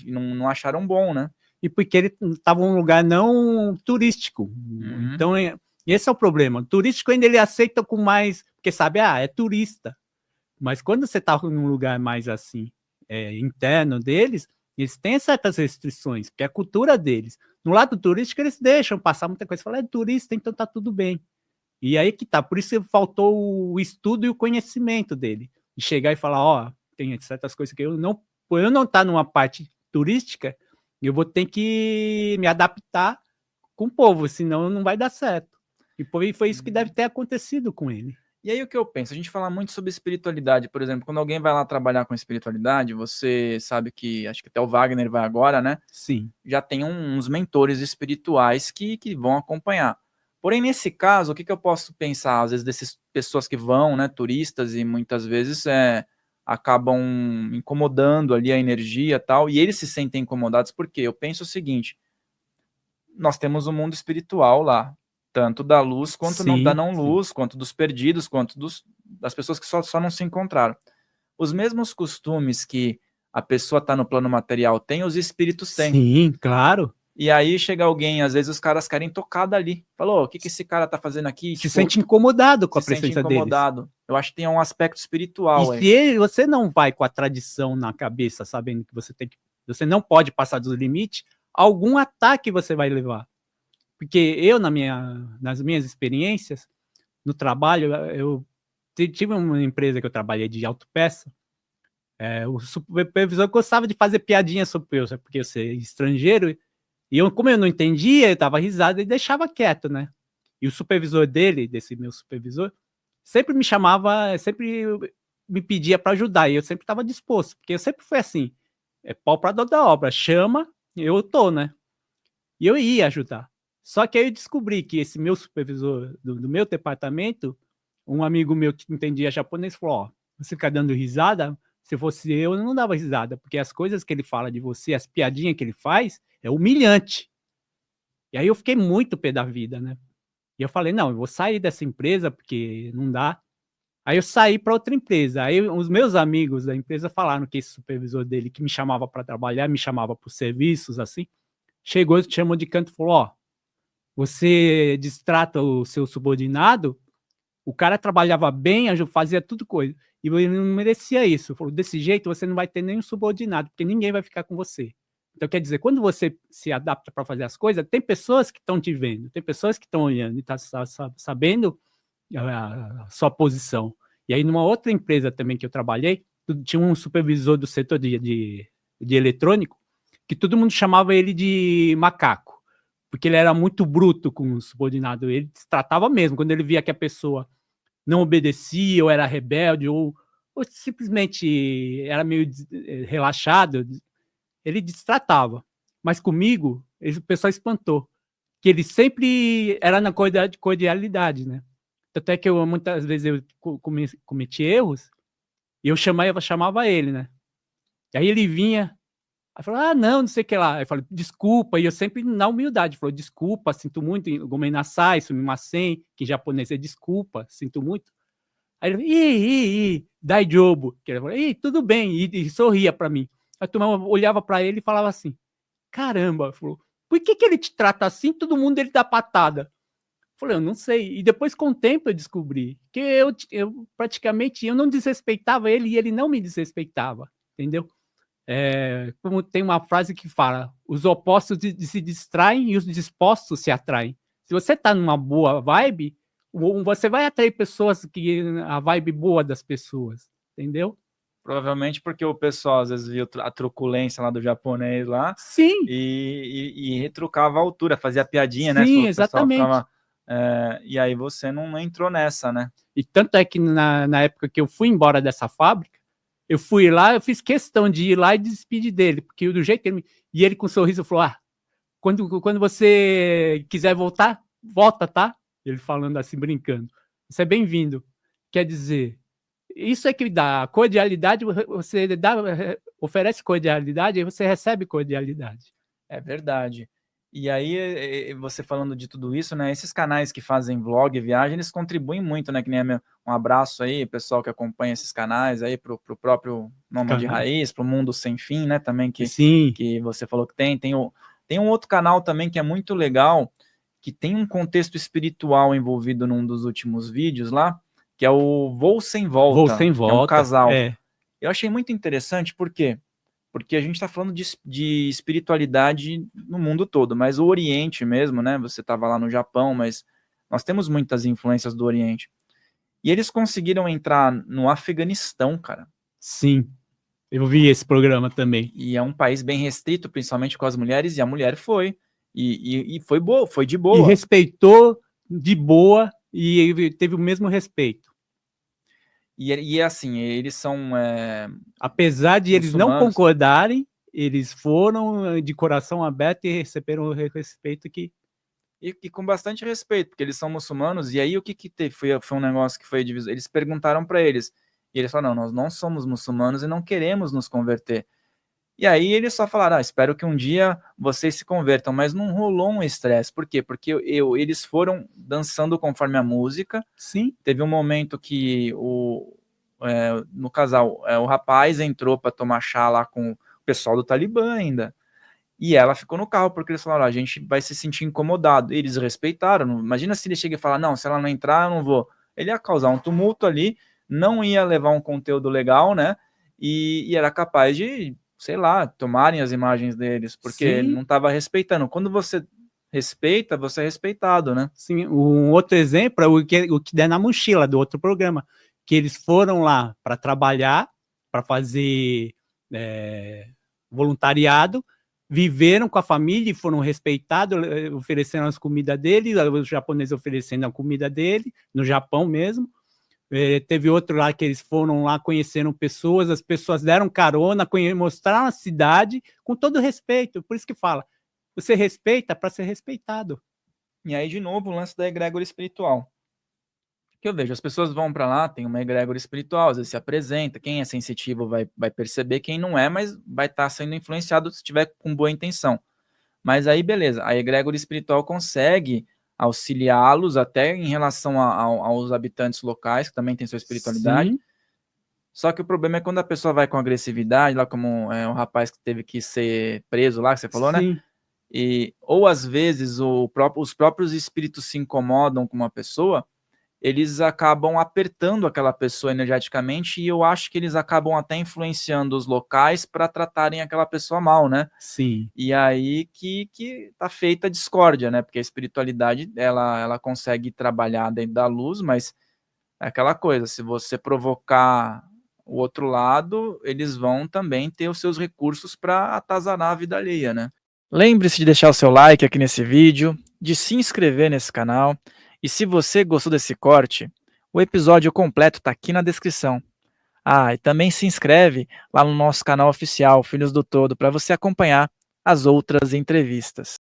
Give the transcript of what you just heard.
e não acharam bom, né? E porque ele estava em um lugar não turístico. Então, esse é o problema. O turístico ainda ele aceita com mais, porque sabe, é turista. Mas quando você está num lugar mais assim, interno deles, eles têm certas restrições, porque é a cultura deles. No lado turístico, eles deixam passar muita coisa. Falam, é turista, então tá tudo bem. E aí que tá. Por isso faltou o estudo e o conhecimento dele. De chegar e falar, ó, tem certas coisas que por eu não estar numa parte turística, eu vou ter que me adaptar com o povo, senão não vai dar certo. E foi isso que deve ter acontecido com ele. E aí o que eu penso? A gente fala muito sobre espiritualidade, por exemplo, quando alguém vai lá trabalhar com espiritualidade, você sabe que, acho que até o Wagner vai agora, né? Sim. Já tem uns mentores espirituais que vão acompanhar. Porém, nesse caso, o que eu posso pensar, às vezes, dessas pessoas que vão, né, turistas, e muitas vezes acabam incomodando ali a energia e tal, e eles se sentem incomodados, porque eu penso o seguinte, nós temos um mundo espiritual lá, tanto da luz quanto da não-luz, quanto dos perdidos, quanto das pessoas que só não se encontraram. Os mesmos costumes que a pessoa está no plano material tem, os espíritos têm. Sim, claro. E aí chega alguém, às vezes os caras querem tocar dali. Falou, o que esse cara tá fazendo aqui? Se sente incomodado com a presença deles. Eu acho que tem um aspecto espiritual aí. E se você não vai com a tradição na cabeça, sabendo que você não pode passar dos limites, algum ataque você vai levar. Porque eu, nas minhas experiências, no trabalho, eu tive uma empresa que eu trabalhei de autopeça, o supervisor gostava de fazer piadinha sobre eu, porque eu ser estrangeiro, e como eu não entendia, eu dava risada e deixava quieto, né? E o supervisor desse meu supervisor, sempre me chamava, sempre me pedia para ajudar, e eu sempre estava disposto, porque eu sempre fui assim, pau para dor da obra, chama, eu tô, né? E eu ia ajudar. Só que aí eu descobri que esse meu supervisor do meu departamento, um amigo meu que entendia japonês, falou, ó, você fica dando risada, se fosse eu não dava risada, porque as coisas que ele fala de você, as piadinhas que ele faz, é humilhante. E aí eu fiquei muito pé da vida, né? E eu falei, não, eu vou sair dessa empresa, porque não dá. Aí eu saí para outra empresa. Aí os meus amigos da empresa falaram que esse supervisor dele, que me chamava para trabalhar, me chamava por serviços, assim, chegou, chamou de canto e falou, ó, você distrata o seu subordinado, o cara trabalhava bem, fazia tudo coisa, e ele não merecia isso. Falou, desse jeito você não vai ter nenhum subordinado, porque ninguém vai ficar com você. Então, quer dizer, quando você se adapta para fazer as coisas, tem pessoas que estão te vendo, tem pessoas que estão olhando e estão sabendo a sua posição. E aí, numa outra empresa também que eu trabalhei, tinha um supervisor do setor de eletrônico, que todo mundo chamava ele de macaco, porque ele era muito bruto com o subordinado, ele tratava mesmo, quando ele via que a pessoa não obedecia, ou era rebelde, ou simplesmente era meio relaxado, ele destratava. Mas comigo, o pessoal espantou, que ele sempre era na cordialidade, né? Tanto é que muitas vezes eu cometi erros, e eu chamava ele, né? E aí ele vinha, aí falou, não sei o que lá. Aí eu falei, desculpa, e eu sempre na humildade, falou, desculpa, sinto muito, gomei nasai, sumimasen, que em japonês é desculpa, sinto muito. Aí ele, daijobu, que ele falou, tudo bem, e sorria para mim. A turma olhava para ele e falava assim, caramba, falou, por que ele te trata assim, todo mundo ele dá patada? Eu falei, eu não sei. E depois, com o tempo, eu descobri que eu praticamente eu não desrespeitava ele e ele não me desrespeitava, entendeu? Como tem uma frase que fala, os opostos se distraem e os dispostos se atraem. Se você está numa boa vibe, você vai atrair pessoas que a vibe boa das pessoas, entendeu? Provavelmente porque o pessoal às vezes via a truculência lá do japonês lá. Sim. E retrucava a altura, fazia piadinha, sim, né? Sim, exatamente. Ficava, e aí você não entrou nessa, né? E tanto é que na época que eu fui embora dessa fábrica, eu fui lá, eu fiz questão de ir lá e despedir dele, porque do jeito que ele... E ele com um sorriso falou, quando você quiser voltar, volta, tá? Ele falando assim, brincando. Você é bem-vindo. Quer dizer, isso é que dá cordialidade, você oferece cordialidade e você recebe cordialidade. É verdade. E aí, você falando de tudo isso, né? Esses canais que fazem vlog, viagem, eles contribuem muito, né? Que nem um abraço aí, pessoal que acompanha esses canais aí, pro próprio Nômade Canais. Raiz, pro Mundo Sem Fim, né? Também Sim, que você falou que tem. Tem um outro canal também que é muito legal, que tem um contexto espiritual envolvido num dos últimos vídeos lá, que é o Voo Sem Voo Volta, Sem que é um Volta. casal. É, Eu achei muito interessante, por quê? Porque a gente está falando de espiritualidade no mundo todo, mas o Oriente mesmo, né? Você estava lá no Japão, mas nós temos muitas influências do Oriente. E eles conseguiram entrar no Afeganistão, cara. sim. Eu vi esse programa também. E é um país bem restrito, principalmente com as mulheres, e a mulher foi. E foi boa, foi de E boa. respeitou de boa e teve o mesmo respeito. E assim, eles são Apesar de eles não muçulmanos. concordarem, eles foram de coração aberto e receberam o respeito que... E com bastante respeito, porque eles são muçulmanos, e aí o que teve? Foi um negócio que foi divisor. Eles perguntaram para eles, e eles falaram, não, nós não somos muçulmanos e não queremos nos converter. E aí eles só falaram, espero que um dia vocês se convertam, mas não rolou um estresse. Por quê? Porque eles foram dançando conforme a música. Sim. Teve um momento que no casal, o rapaz entrou para tomar chá lá com o pessoal do Talibã ainda. E ela ficou no carro, porque eles falaram, a gente vai se sentir incomodado. E eles respeitaram. Imagina se ele chega e fala, não, se ela não entrar, eu não vou. Ele ia causar um tumulto ali, não ia levar um conteúdo legal, né? E era capaz de, sei lá, tomarem as imagens deles, porque Sim. não estava respeitando. Quando você respeita, você é respeitado, né? Sim, um outro exemplo é o que der na mochila do outro programa, que eles foram lá para trabalhar, para fazer voluntariado, viveram com a família e foram respeitados, oferecendo as comidas dele, os japoneses oferecendo a comida dele, no Japão mesmo. Teve outro lá que eles foram lá, conheceram pessoas, as pessoas deram carona, mostraram a cidade com todo respeito. Por isso que fala, você respeita para ser respeitado. E aí, de novo, o lance da egrégora espiritual. Que eu vejo, as pessoas vão para lá, tem uma egrégora espiritual, às vezes se apresenta, quem é sensitivo vai perceber, quem não é, mas vai estar sendo influenciado se tiver com boa intenção. Mas aí, beleza, a egrégora espiritual consegue auxiliá-los até em relação aos habitantes locais, que também tem sua espiritualidade. Sim. Só que o problema é quando a pessoa vai com agressividade, lá como o rapaz que teve que ser preso lá, que você falou, né? Sim. Ou às vezes os próprios espíritos se incomodam com uma pessoa, eles acabam apertando aquela pessoa energeticamente, e eu acho que eles acabam até influenciando os locais para tratarem aquela pessoa mal, né? Sim. E aí que tá feita a discórdia, né? Porque a espiritualidade, ela consegue trabalhar dentro da luz, mas é aquela coisa, se você provocar o outro lado, eles vão também ter os seus recursos para atazanar a vida alheia, né? Lembre-se de deixar o seu like aqui nesse vídeo, de se inscrever nesse canal, e se você gostou desse corte, o episódio completo está aqui na descrição. Ah, e também se inscreve lá no nosso canal oficial, Filhos do Todo, para você acompanhar as outras entrevistas.